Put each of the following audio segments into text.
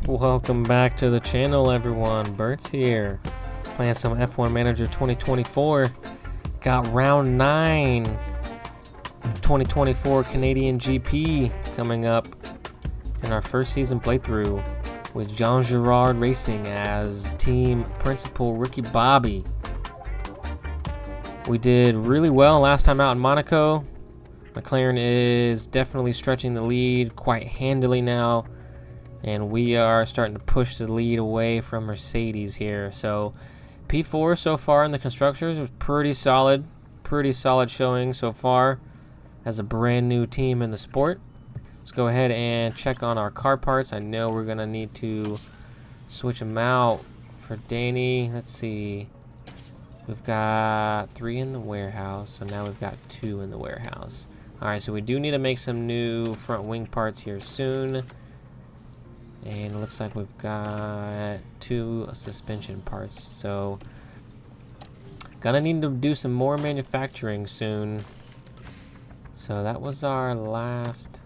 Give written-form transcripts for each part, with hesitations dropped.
Welcome back to the channel, everyone. Bert's here, playing some F1 Manager 2024. Got round 9 of 2024 Canadian GP coming up in our first season playthrough with JeanGirardRacing as team principal Ricky Bobby. We did really well last time out in Monaco. McLaren is definitely stretching the lead quite handily now, and we are starting to push the lead away from Mercedes here. So P4 so far in the constructors was pretty solid showing so far as a brand new team in the sport. Let's go ahead and check on our car parts. I know we're gonna need to switch them out for Danny. Let's see, we've got 3 in the warehouse, so now we've got 2 in the warehouse. All right, so we do need to make some new front wing parts here soon. And it looks like we've got 2 suspension parts. So gonna need to do some more manufacturing soon. So that was our last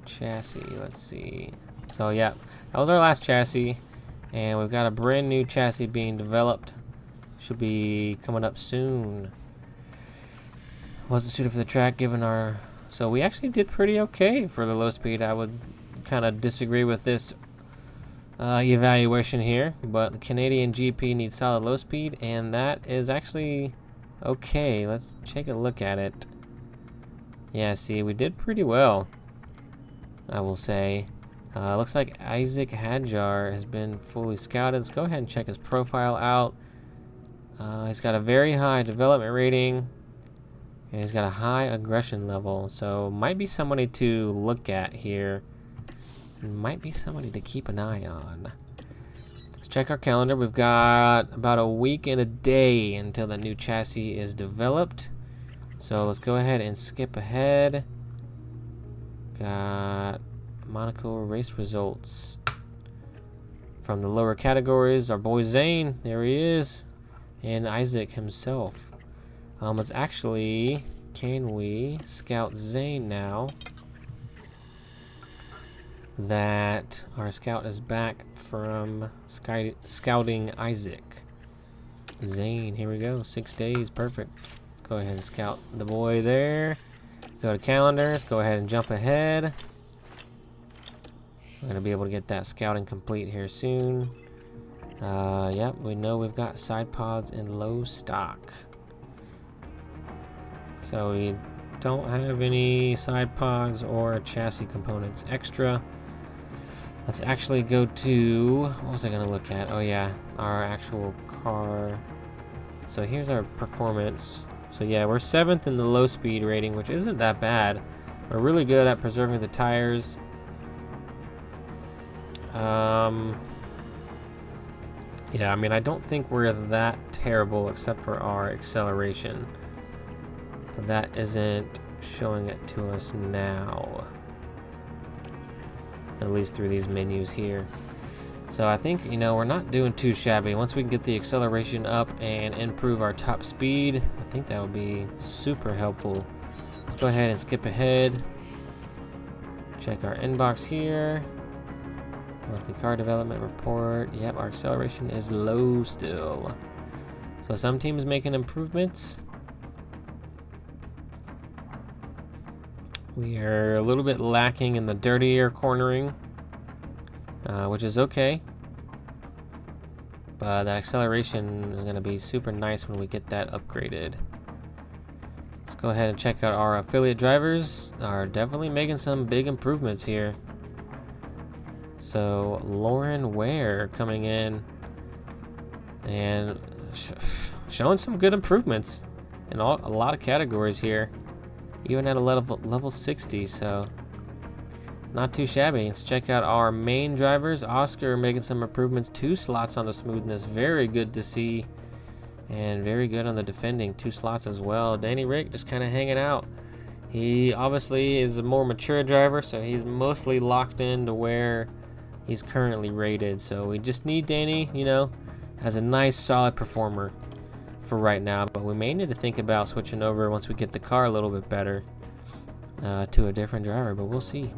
chassis. Let's see. So yeah, that was our last chassis. And we've got a brand new chassis being developed. Should be coming up soon. Wasn't suited for the track given our... So we actually did pretty okay for the low speed. I would kind of disagree with this evaluation here, but the Canadian GP needs solid low speed, and that is actually okay. Let's take a look at it. Yeah, see, we did pretty well, I will say. Looks like Isaac Hadjar has been fully scouted. Let's go ahead and check his profile out. He's got a very high development rating, and he's got a high aggression level, so might be somebody to look at here. Might be somebody to keep an eye on. Let's check our calendar. We've got about a week and a day until the new chassis is developed. So let's go ahead and skip ahead. Got Monaco race results. From the lower categories, our boy Zane, there he is. And Isaac himself. Let's actually, can we scout Zane now that our scout is back from scouting Isaac? Zane, here we go, 6 days, perfect. Let's go ahead and scout the boy there. Go to calendars, go ahead and jump ahead. We're gonna be able to get that scouting complete here soon. Yep, we know we've got side pods in low stock. So we don't have any side pods or chassis components extra. Let's actually go to, what was I gonna look at? Oh yeah, our actual car. So here's our performance. So yeah, we're 7th in the low speed rating, which isn't that bad. We're really good at preserving the tires. Yeah, I mean, I don't think we're that terrible except for our acceleration. But that isn't showing it to us now. At least through these menus here. So I think, you know, we're not doing too shabby. Once we can get the acceleration up and improve our top speed, I think that would be super helpful. Let's go ahead and skip ahead. Check our inbox here. Monthly car development report. Yep, our acceleration is low still. So some teams making improvements. We are a little bit lacking in the dirtier cornering, which is okay. But that acceleration is going to be super nice when we get that upgraded. Let's go ahead and check out our affiliate drivers. Are definitely making some big improvements here. So Lauren Ware coming in and showing some good improvements in a lot of categories here. Even at a level 60, so not too shabby. Let's check out our main drivers. Oscar making some improvements, 2 slots on the smoothness, very good to see, and very good on the defending, 2 slots as well. Danny Rick just kind of hanging out. He obviously is a more mature driver, so he's mostly locked into where he's currently rated. So we just need Danny, you know, as a nice solid performer for right now, but we may need to think about switching over once we get the car a little bit better to a different driver, but we'll see.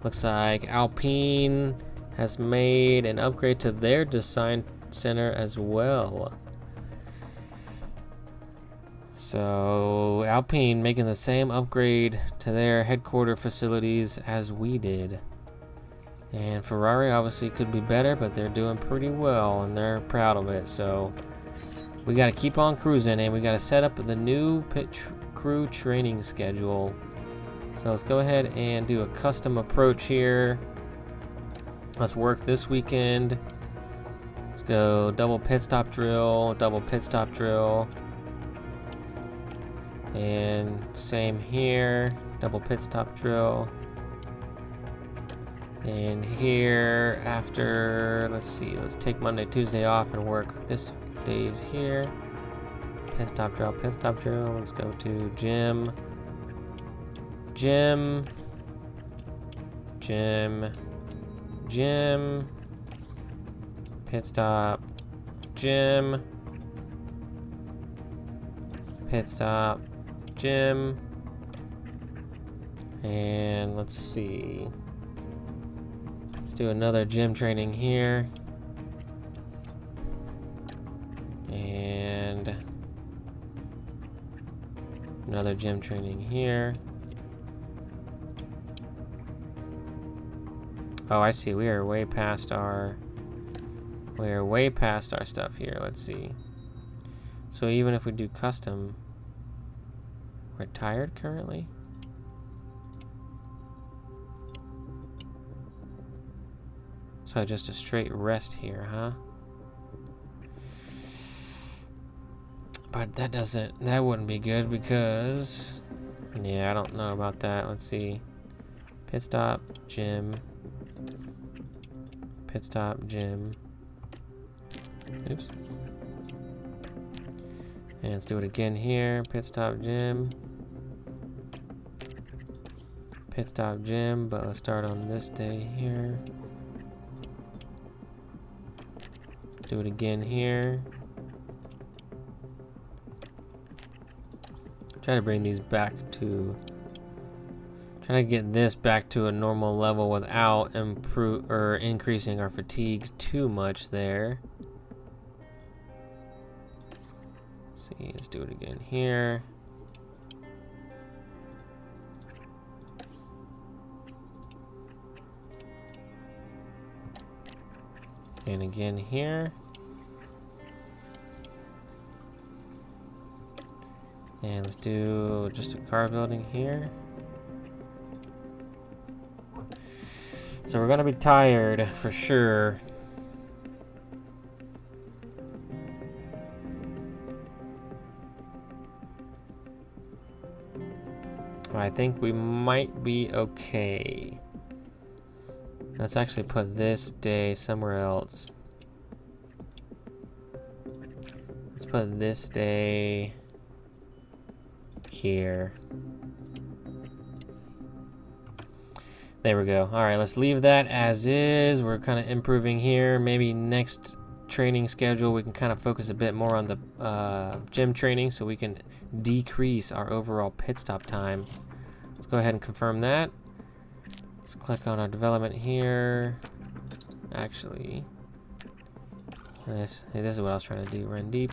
Looks like Alpine has made an upgrade to their design center as well. So Alpine making the same upgrade to their headquarter facilities as we did. And Ferrari obviously could be better, but they're doing pretty well and they're proud of it. So we got to keep on cruising, and we got to set up the new pit crew training schedule. So let's go ahead and do a custom approach here. Let's work this weekend. Let's go double pit stop drill, double pit stop drill. And same here, double pit stop drill. And here after, let's see, let's take Monday, Tuesday off and work this days here. Pit stop drill, pit stop drill. Let's go to gym. Gym. Gym. Gym. Pit stop. Gym. Pit stop. Gym. And let's see. Let's do another gym training here. And another gym training here. Oh, I see. We are way past our stuff here. Let's see. So even if we do custom, we're tired currently. So just a straight rest here, huh? But that wouldn't be good because, yeah, I don't know about that. Let's see. Pit stop, gym. Pit stop, gym. Oops. And let's do it again here. Pit stop, gym. Pit stop, gym, but let's start on this day here. Do it again here. Try to bring these back to, try to get this back to a normal level without increasing our fatigue too much there. Let's see, let's do it again here. And again here. And let's do just a car building here. So we're gonna be tired for sure. I think we might be okay. Let's actually put this day somewhere else. Let's put this day here. There we go. All right, let's leave that as is. We're kind of improving here. Maybe next training schedule we can kind of focus a bit more on the gym training so we can decrease our overall pit stop time. Let's go ahead and confirm that. Let's click on our development here. Actually, this is what I was trying to do. Run deep.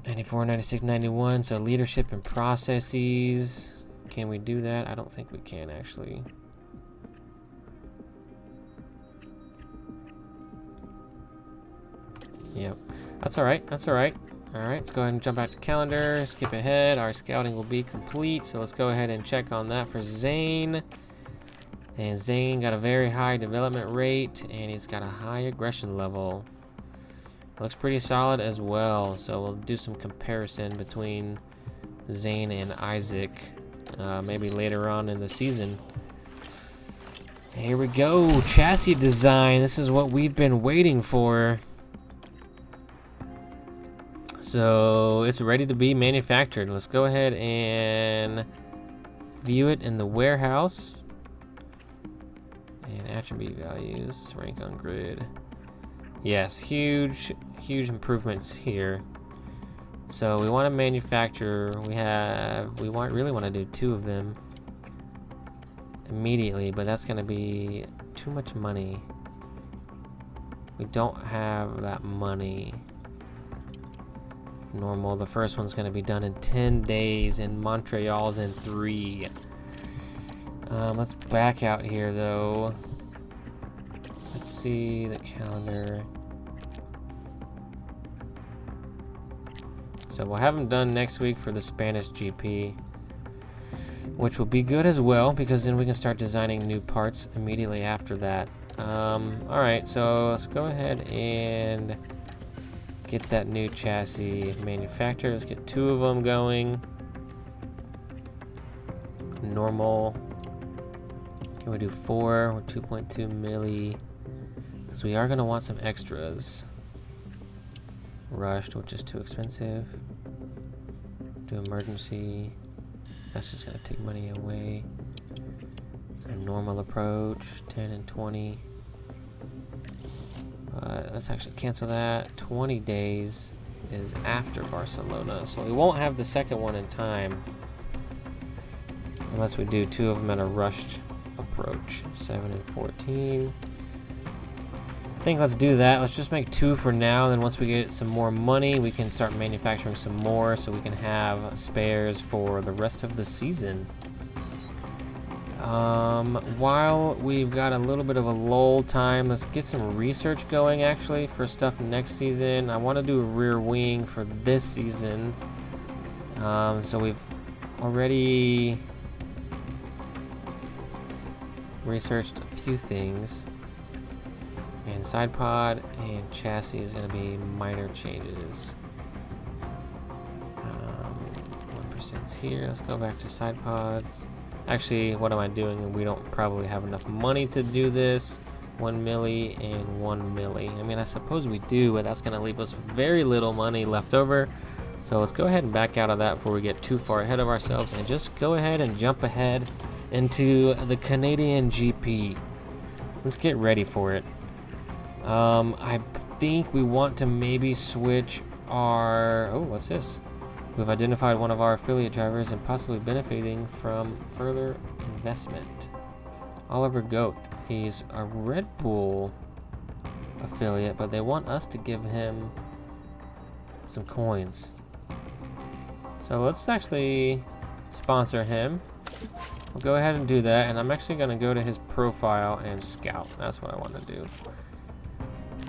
94, 96, 91. So leadership and processes. Can we do that? I don't think we can actually. Yep. That's all right. That's all right. All right. Let's go ahead and jump back to calendar. Skip ahead. Our scouting will be complete. So let's go ahead and check on that for Zane. And Zane got a very high development rate, and he's got a high aggression level. Looks pretty solid as well. So we'll do some comparison between Zane and Isaac, maybe later on in the season. Here we go, chassis design. This is what we've been waiting for. So it's ready to be manufactured. Let's go ahead and view it in the warehouse. And attribute values, rank on grid. Yes, huge improvements here. So we want to manufacture. Really want to do 2 of them. immediately, but that's going to be too much money. We don't have that money. Normal, the first one's going to be done in 10 days, and Montreal's in 3. Let's back out here, though. Let's see the calendar. So we'll have them done next week for the Spanish GP, which will be good as well, because then we can start designing new parts immediately after that. Alright, so let's go ahead and get that new chassis manufactured. Let's get 2 of them going. Normal. Can we do 4 or 2.2 milli? Because we are going to want some extras. Rushed, which is too expensive. Do emergency. That's just going to take money away. So normal approach, 10 and 20. But let's actually cancel that. 20 days is after Barcelona, so we won't have the second one in time. Unless we do 2 of them at a rushed approach, 7 and 14. I think let's do that. Let's just make 2 for now. Then once we get some more money, we can start manufacturing some more so we can have spares for the rest of the season. While we've got a little bit of a lull time, let's get some research going actually for stuff next season. I want to do a rear wing for this season. So we've already researched a few things. And side pod and chassis is going to be minor changes. 1%'s here. Let's go back to side pods. Actually, what am I doing? We don't probably have enough money to do this. 1 milli and 1 milli. I mean, I suppose we do, but that's going to leave us very little money left over. So let's go ahead and back out of that before we get too far ahead of ourselves, and just go ahead and jump ahead into the Canadian GP. Let's get ready for it. I think we want to maybe switch our... Oh, what's this? We've identified one of our affiliate drivers and possibly benefiting from further investment. Oliver Goat. He's a Red Bull affiliate, but they want us to give him some coins. So let's actually sponsor him. We'll go ahead and do that, and I'm actually going to go to his profile and scout. That's what I want to do.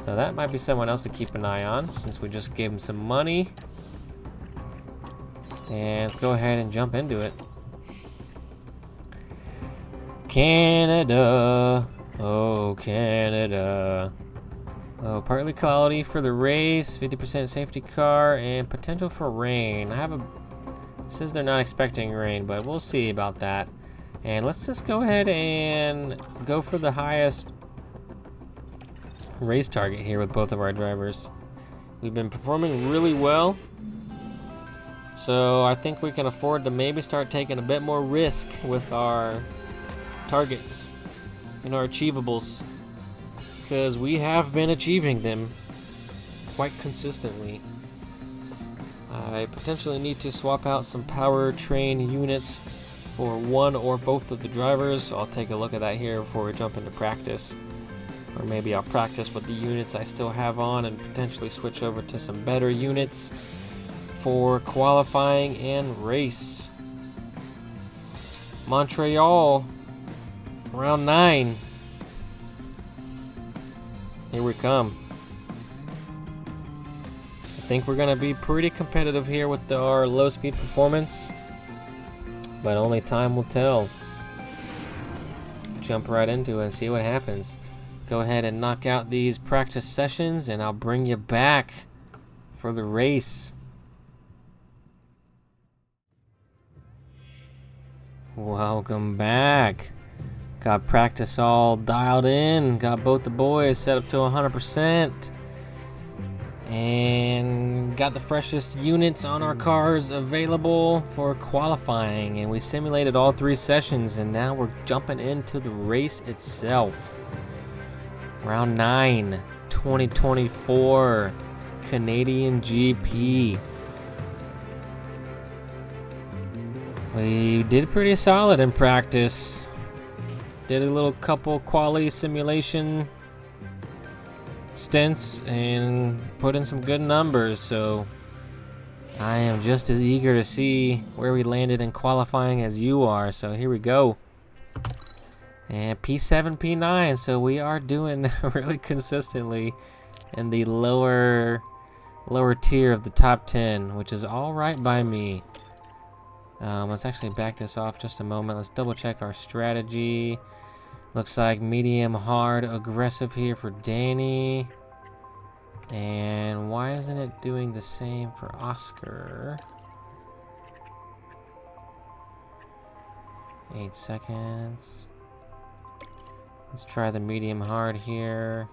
So that might be someone else to keep an eye on, since we just gave him some money. And let's go ahead and jump into it. Canada, oh Canada. Oh, partly cloudy for the race, 50% safety car, and potential for rain. I have a... It says they're not expecting rain, but we'll see about that. And let's just go ahead and go for the highest race target here with both of our drivers. We've been performing really well, so I think we can afford to maybe start taking a bit more risk with our targets and our achievables, because we have been achieving them quite consistently. I potentially need to swap out some powertrain units for one or both of the drivers, so I'll take a look at that here before we jump into practice. Or maybe I'll practice with the units I still have on and potentially switch over to some better units for qualifying and race. Montreal, round 9. Here we come. I think we're going to be pretty competitive here with our low speed performance, but only time will tell. Jump right into it and see what happens. Go ahead and knock out these practice sessions, and I'll bring you back for the race. Welcome back. Got practice all dialed in. Got both the boys set up to 100%. And got the freshest units on our cars available for qualifying. And we simulated all 3 sessions, and now we're jumping into the race itself. Round 9, 2024, Canadian GP. We did pretty solid in practice. Did a little couple quali simulation stints and put in some good numbers, so I am just as eager to see where we landed in qualifying as you are. So here we go. And P7, P9, so we are doing really consistently in the lower tier of the top 10, which is all right by me. Let's actually back this off just a moment. Let's double check our strategy. Looks like medium, hard, aggressive here for Danny. And why isn't it doing the same for Oscar? 8 seconds. Let's try the medium hard here.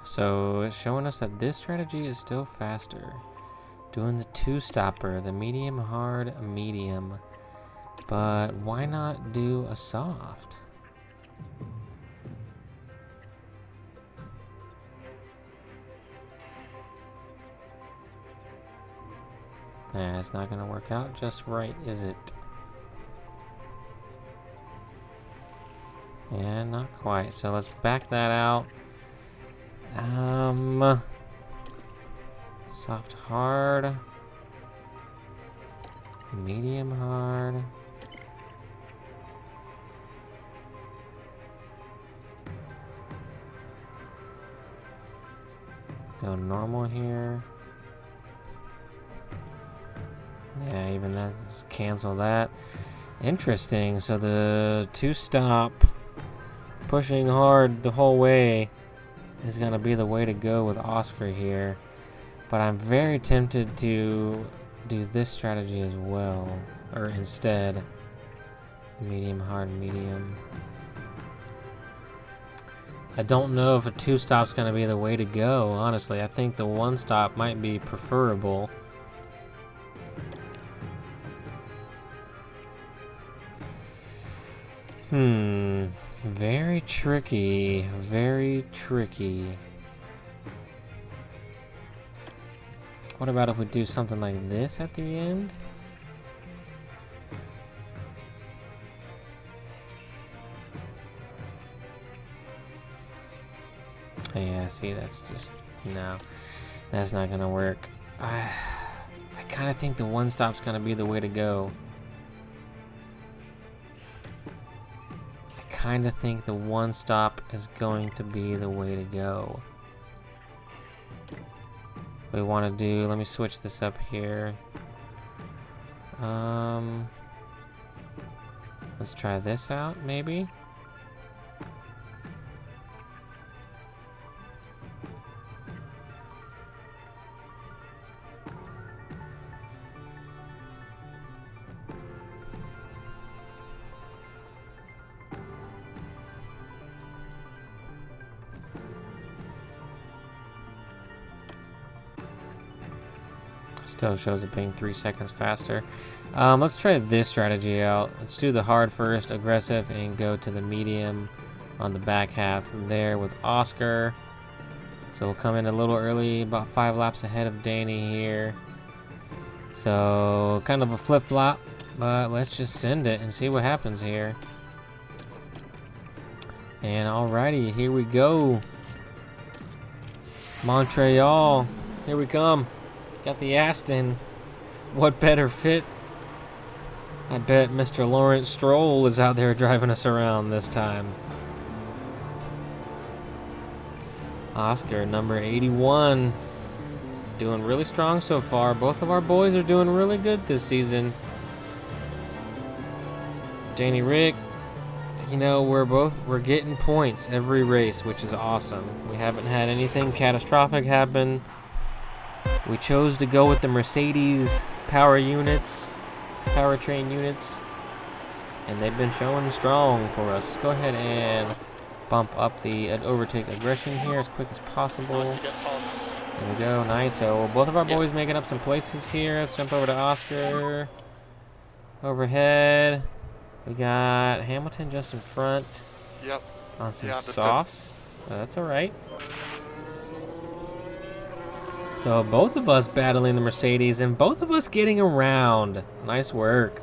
So it's showing us that this strategy is still faster. Doing the 2-stopper, the medium hard, medium. But why not do a soft? Nah, it's not gonna work out just right, is it? Yeah, not quite. So let's back that out. Soft hard. Medium hard. Go normal here. Yeah, even that, just cancel that. Interesting, so the 2-stop pushing hard the whole way is gonna be the way to go with Oscar here. But I'm very tempted to do this strategy as well, or instead. Medium, hard, medium. I don't know if a 2-stop's gonna be the way to go, honestly. I think the 1-stop might be preferable. Very tricky, very tricky. What about if we do something like this at the end? Yeah, see, that's just, no, that's not gonna work. I kind of think the 1-stop's gonna be the way to go. I kind of think the 1-stop is going to be the way to go. We want to do, let me switch this up here. Let's try this out, maybe. Still shows it being 3 seconds faster. Let's try this strategy out. Let's do the hard first, aggressive, and go to the medium on the back half there with Oscar. So we'll come in a little early, about 5 laps ahead of Danny here. So kind of a flip-flop, but let's just send it and see what happens here. And alrighty, here we go. Montreal, here we come. Got the Aston. What better fit? I bet Mr. Lawrence Stroll is out there driving us around this time. Oscar, number 81. Doing really strong so far. Both of our boys are doing really good this season. Danny Rick, you know, we're getting points every race, which is awesome. We haven't had anything catastrophic happen. We chose to go with the Mercedes powertrain units, and they've been showing strong for us. Let's go ahead and bump up the overtake aggression here as quick as possible. There we go, nice. So both of our boys making up some places here. Let's jump over to Oscar. Overhead, we got Hamilton just in front. Yep. on some softs. That's all right. So both of us battling the Mercedes and both of us getting around. Nice work.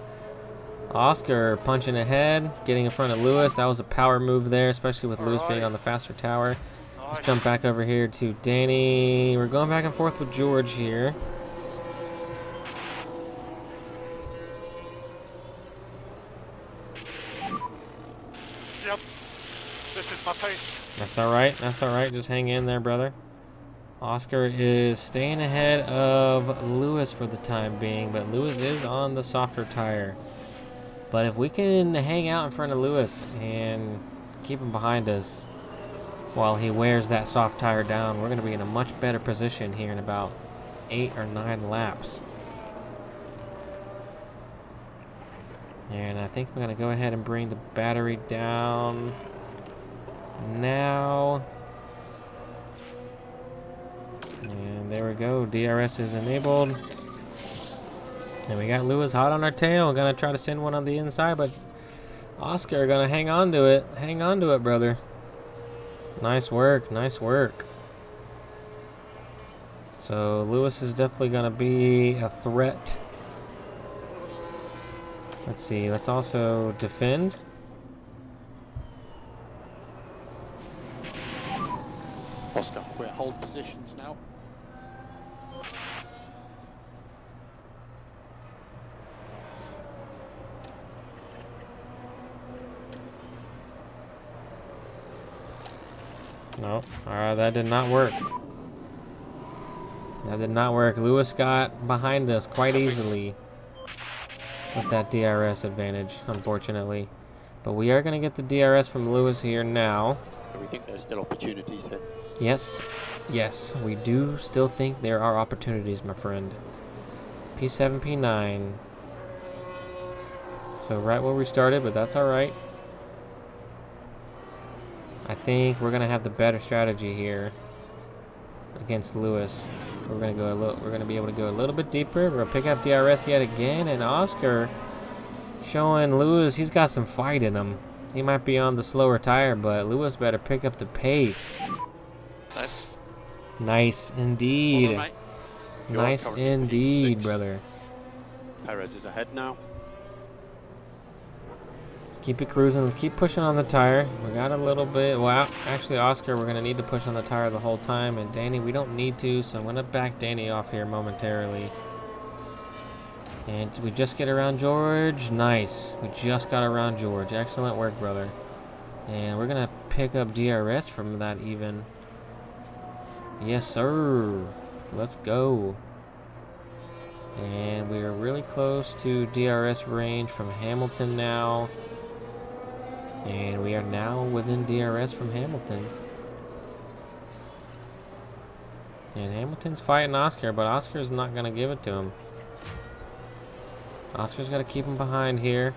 Oscar punching ahead, getting in front of Lewis. That was a power move there, especially with Lewis being on the faster tower. Let's jump back over here to Danny. We're going back and forth with George here. Yep, this is my pace. That's all right. That's all right. Just hang in there, brother. Oscar is staying ahead of Lewis for the time being, but Lewis is on the softer tire. But if we can hang out in front of Lewis and keep him behind us while he wears that soft tire down, we're going to be in a much better position here in about 8 or 9 laps. And I think we're going to go ahead and bring the battery down now. And there we go. DRS is enabled. And we got Lewis hot on our tail. We're going to try to send one on the inside, but Oscar going to hang on to it. Hang on to it, brother. Nice work. Nice work. So Lewis is definitely going to be a threat. Let's see. Let's also defend. Oscar, we're at hold positions now. No, that did not work. That did not work. Lewis got behind us quite easily with that DRS advantage, unfortunately. But we are going to get the DRS from Lewis here now. We think there's still opportunities here. Yes, yes, we do still think there are opportunities, my friend. P7, P9. So right where we started, but that's all right. I think we're gonna have the better strategy here against Lewis. We're gonna be able to go a little bit deeper. We're gonna pick up DRS yet again, and Oscar showing Lewis he's got some fight in him. He might be on the slower tire, but Lewis better pick up the pace. Nice. Nice indeed. On, nice indeed, brother. Perez is ahead now. Let's keep it cruising. Let's keep pushing on the tire. We got a little bit. Well, actually, Oscar, we're going to need to push on the tire the whole time. And Danny, we don't need to, so I'm going to back Danny off here momentarily. And did we just get around George? Nice. We just got around George. Excellent work, brother. And we're going to pick up DRS from that even. Yes, sir. Let's go. And we are really close to DRS range from Hamilton now. And we are now within DRS from Hamilton. And Hamilton's fighting Oscar, but Oscar's not going to give it to him. Oscar's got to keep him behind here.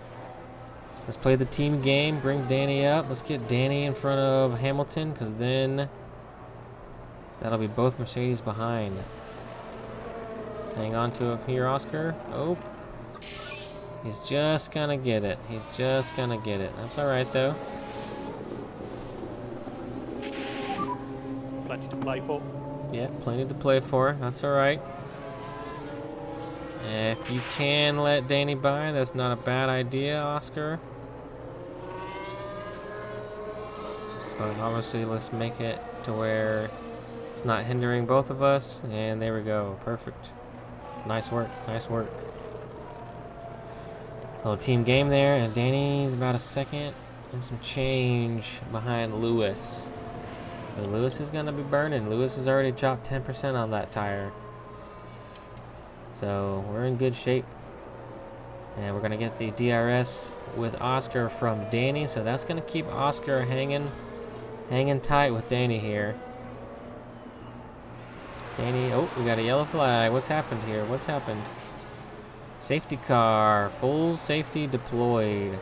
Let's play the team game. Bring Danny up. Let's get Danny in front of Hamilton, because then that'll be both Mercedes behind. Hang on to it here, Oscar. Oh. He's just gonna get it. He's just gonna get it. That's alright, though. Plenty to play for. Yeah, plenty to play for. That's alright. If you can let Danny by, that's not a bad idea, Oscar. But obviously, let's make it to where it's not hindering both of us. And there we go. Perfect. Nice work. Nice work. Little team game there, and Danny's about a second and some change behind Lewis. But Lewis is going to be burning. Lewis has already dropped 10% on that tire. So we're in good shape. And we're going to get the DRS with Oscar from Danny. So that's going to keep Oscar hanging tight with Danny here. Danny, oh, we got a yellow flag. What's happened here? What's happened? Safety car, full safety deployed.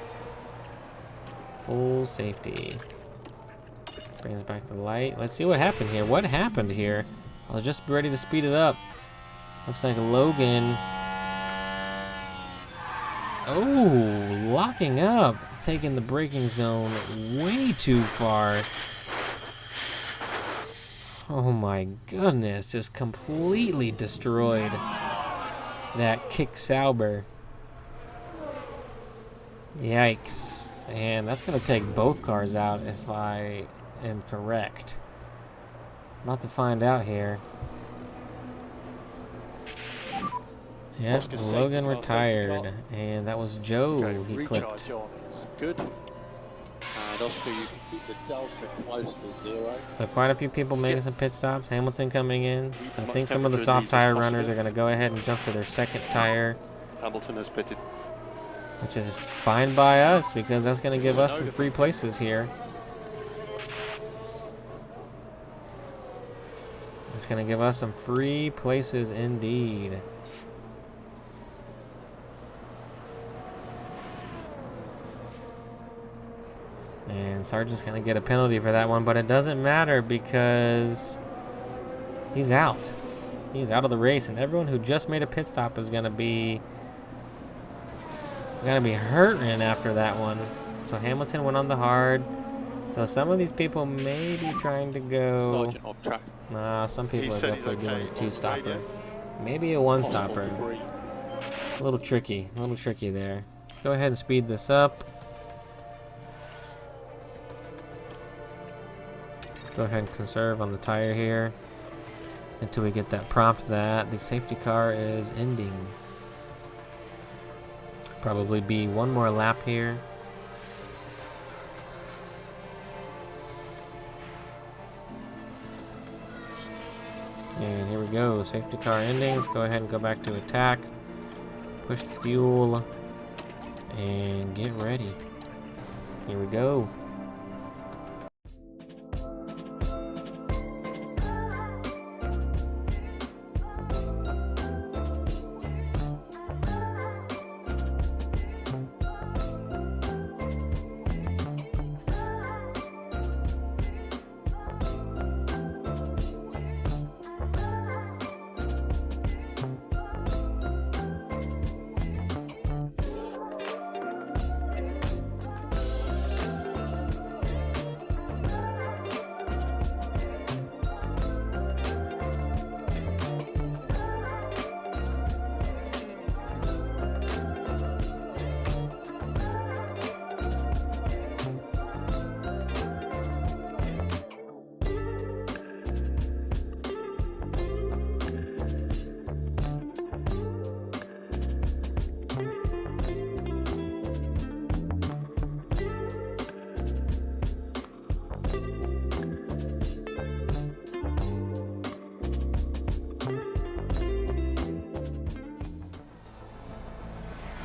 Full safety. Brings back the light. Let's see what happened here. What happened here? I was just ready to speed it up. Looks like Logan. Oh, locking up. taking the braking zone way too far. Oh my goodness, just completely destroyed that kick Sauber. Yikes. And that's going to take both cars out if I am correct. About to find out here. Yep, Logan retired. And that was Joe he clipped. Good. And Oscar, you can keep the delta close to 0. So quite a few people making some pit stops. Hamilton coming in. So I think some of the soft tire runners are going to go ahead and jump to their second tire. Hamilton has pitted. Which is fine by us because that's going to give us some free places here. It's going to give us some free places indeed. And Sargent's going to get a penalty for that one, but it doesn't matter because he's out. He's out of the race, and everyone who just made a pit stop is going to be hurting after that one. So Hamilton went on the hard. So some of these people may be trying to go. Sargent off track. Nah, some people are definitely doing a 2-stopper. Maybe a 1-stopper. A little tricky there. Go ahead and speed this up. Go ahead and conserve on the tire here until we get that prompt that the safety car is ending. Probably be one more lap here. And here we go, safety car ending. Let's go ahead and go back to attack. Push the fuel and get ready. Here we go.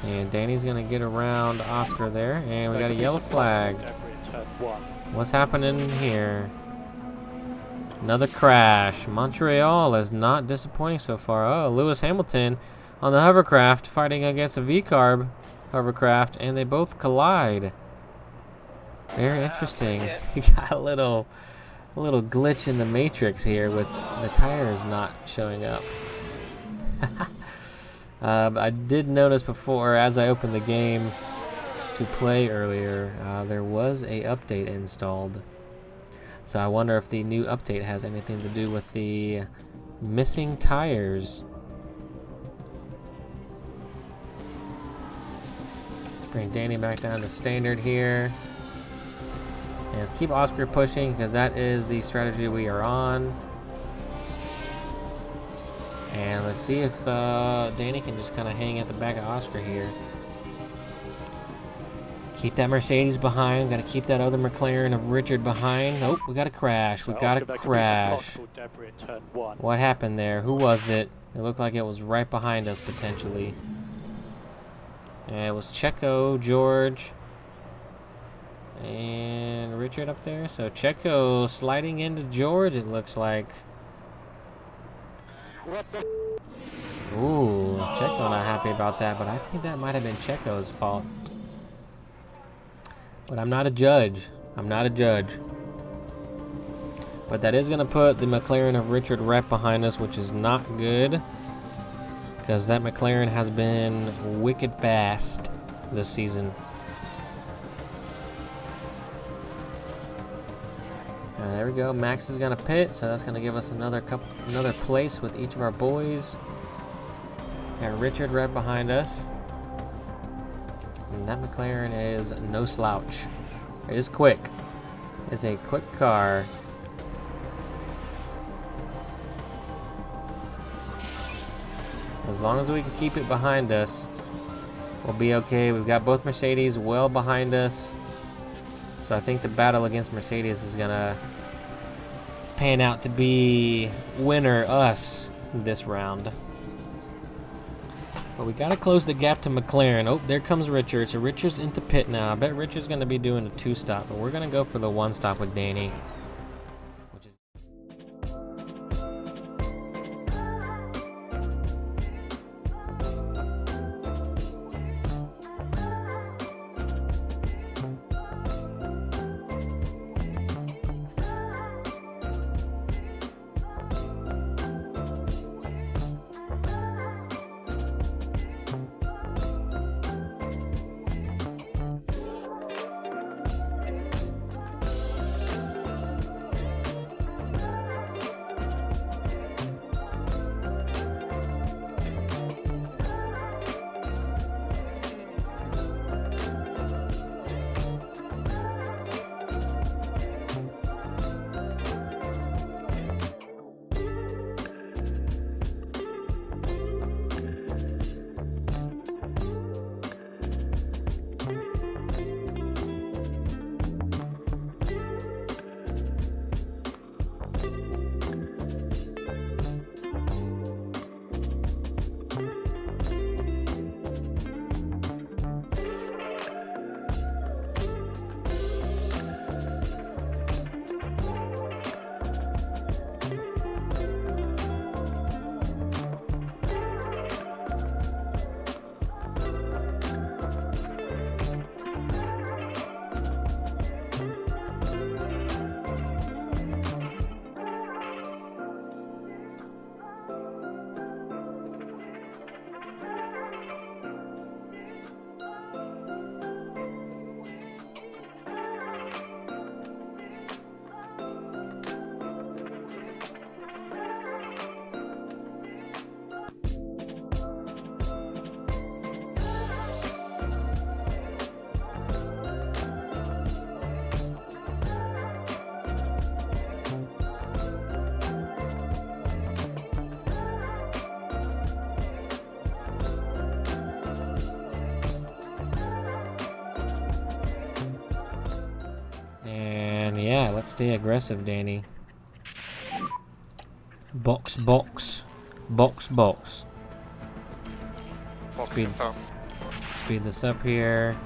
And Danny's going to get around Oscar there. And we got a yellow flag. What's happening here? Another crash. Montreal is not disappointing so far. Oh, Lewis Hamilton on the hovercraft fighting against a V-carb hovercraft. And they both collide. Very interesting. We got a little glitch in the matrix here with the tires not showing up. I did notice before, as I opened the game to play earlier, there was a update installed. So I wonder if the new update has anything to do with the missing tires. Let's bring Danny back down to standard here. And let's keep Oscar pushing because that is the strategy we are on. And let's see if Danny can just kind of hang at the back of Oscar here. Keep that Mercedes behind. Got to keep that other McLaren of Richard behind. Nope, we got a crash. We got a crash. What happened there? Who was it? It looked like it was right behind us potentially. And it was Checo, George, and Richard up there. So Checo sliding into George, it looks like. Ooh, Checo not happy about that, but I think that might have been Checo's fault. But I'm not a judge. I'm not a judge. But that is going to put the McLaren of Richard Rep behind us, which is not good. Because that McLaren has been wicked fast this season. there we go. Max is gonna pit, so that's gonna give us another place with each of our boys. Got Richard right behind us. And that McLaren is no slouch. It is quick. It's a quick car. As long as we can keep it behind us, we'll be okay. We've got both Mercedes well behind us. So I think the battle against Mercedes is gonna pan out to be winner us this round. But we gotta close the gap to McLaren. Oh, there comes Richard. So Richard's into pit now. I bet Richard's gonna be doing a 2-stop, but we're gonna go for the 1-stop with Danny. And yeah, let's stay aggressive, Danny. Box, box. Box, box. Speed this up here.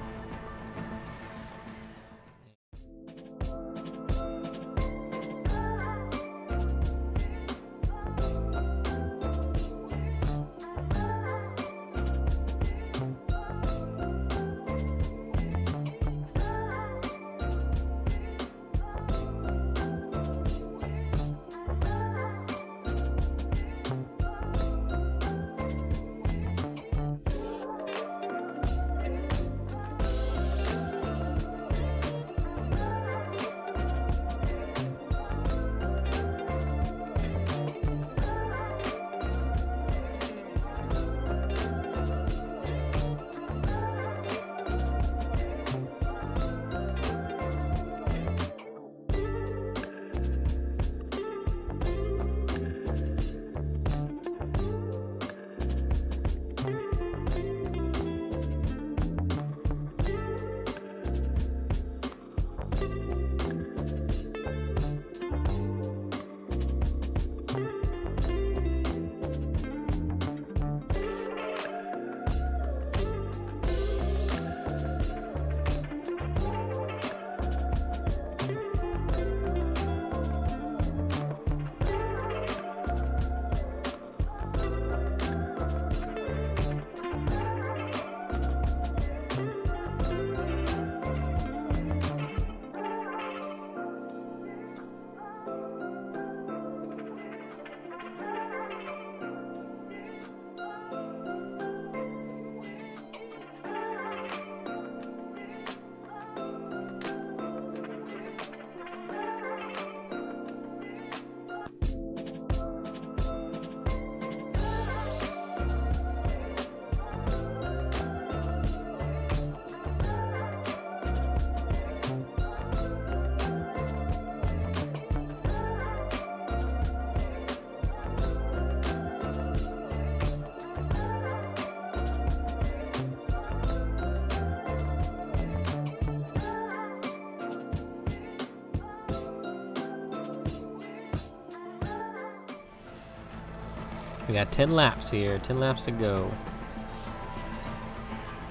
We got 10 laps here, 10 laps to go.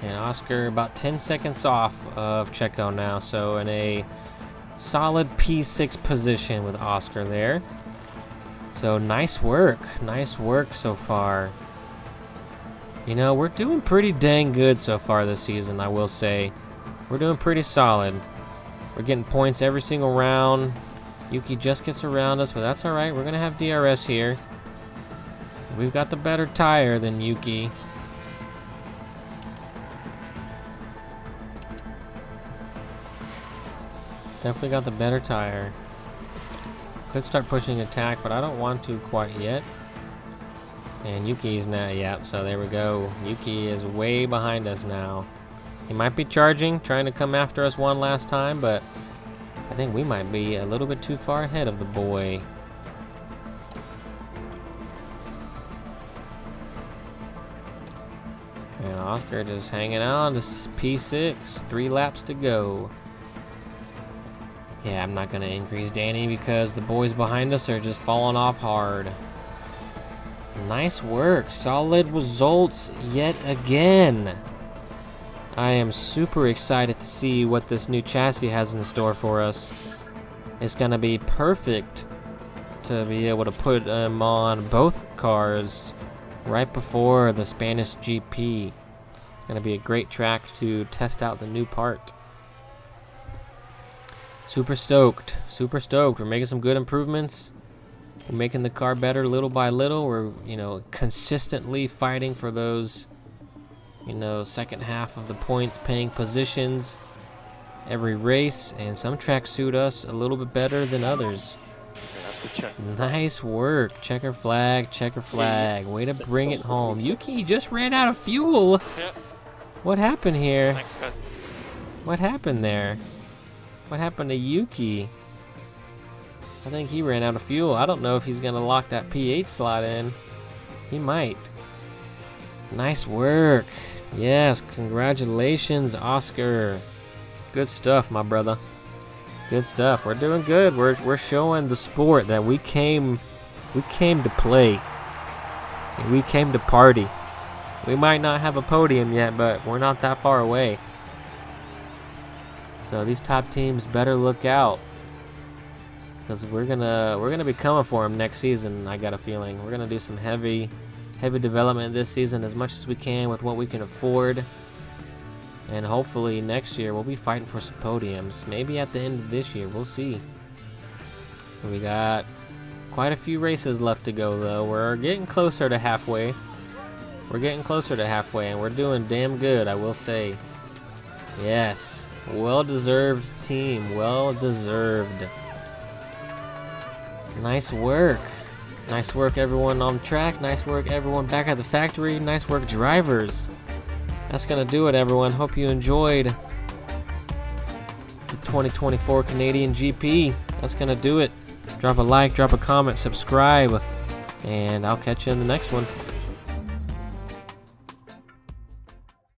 And Oscar about 10 seconds off of Checo now, so in a solid P6 position with Oscar there. So nice work so far. You know, we're doing pretty dang good so far this season, I will say. We're doing pretty solid. We're getting points every single round. Yuki just gets around us, but that's alright. We're going to have DRS here. We've got the better tire than Yuki. Definitely got the better tire. Could start pushing attack, but I don't want to quite yet. And Yuki's now, yeah, so there we go. Yuki is way behind us now. He might be charging, trying to come after us one last time, but I think we might be a little bit too far ahead of the boy. And Oscar just hanging on to P6, 3 laps to go. Yeah, I'm not going to increase Danny because the boys behind us are just falling off hard. Nice work. Solid results yet again. I am super excited to see what this new chassis has in store for us. It's going to be perfect to be able to put them on both cars right before the Spanish GP. It's going to be a great track to test out the new part. Super stoked. Super stoked. We're making some good improvements. We're making the car better little by little. We're, you know, consistently fighting for those, you know, second half of the points paying positions every race, and some tracks suit us a little bit better than others. Yeah, that's the check. Nice work. Checker flag, checker flag. Way to bring it home. Yuki just ran out of fuel. Yep. What happened here? Thanks, guys. What happened there? What happened to Yuki? I think he ran out of fuel. I don't know if he's gonna lock that P8 slot in. He might. Nice work. Yes, congratulations, Oscar. Good stuff, my brother. Good stuff. We're doing good. We're showing the sport that we came to play. And we came to party. We might not have a podium yet, but we're not that far away. So these top teams better look out, because we're gonna be coming for them next season. I got a feeling we're gonna do some heavy development this season as much as we can with what we can afford, and hopefully next year we'll be fighting for some podiums. Maybe at the end of this year, we'll see. We got quite a few races left to go though. We're getting closer to halfway. We're getting closer to halfway, and we're doing damn good, I will say. Yes. Well-deserved team. Well-deserved. Nice work. Nice work, everyone on track. Nice work, everyone back at the factory. Nice work, drivers. That's going to do it, everyone. Hope you enjoyed the 2024 Canadian GP. That's going to do it. Drop a like, drop a comment, subscribe, and I'll catch you in the next one.